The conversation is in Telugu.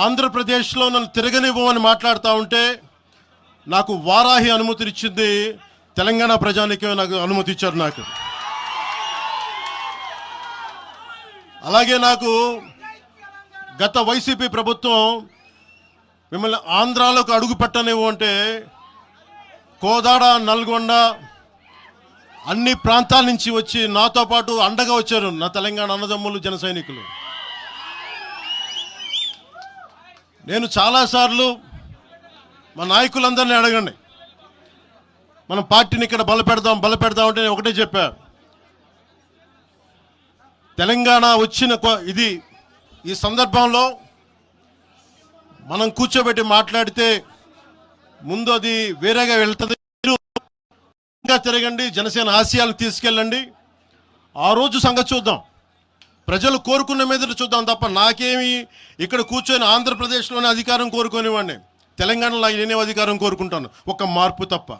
ఆంధ్రప్రదేశ్లో నన్ను తిరగనివ్వమని మాట్లాడుతూ ఉంటే నాకు వారాహి అనుమతినిచ్చింది తెలంగాణ ప్రజానికే నాకు అనుమతి ఇచ్చారు. నాకు అలాగే నాకు గత వైసీపీ ప్రభుత్వం మిమ్మల్ని ఆంధ్రాలోకి అడుగు పెట్టనివ్వు అంటే కోదాడ, నల్గొండ అన్ని ప్రాంతాల నుంచి వచ్చి నాతో పాటు అండగా వచ్చారు నా తెలంగాణ అన్నదమ్ములు, జన సైనికులు. నేను చాలాసార్లు మా నాయకులందరినీ అడగండి, మనం పార్టీని ఇక్కడ బలపెడదాం అంటే నేను ఒకటే చెప్పా, తెలంగాణ వచ్చిన ఈ సందర్భంలో మనం కూర్చోబెట్టి మాట్లాడితే ముందు అది వేరేగా వెళ్తుంది. తిరగండి, జనసేన ఆశయాలను తీసుకెళ్ళండి, ఆ రోజు సంగతి చూద్దాం, ప్రజలు కోరుకున్న మీద చూద్దాం తప్ప నాకేమి ఇక్కడ కూర్చొని ఆంధ్రప్రదేశ్లోనే అధికారం కోరుకునేవాడిని, తెలంగాణలో నేనే అధికారం కోరుకుంటాను, ఒక మార్పు తప్ప.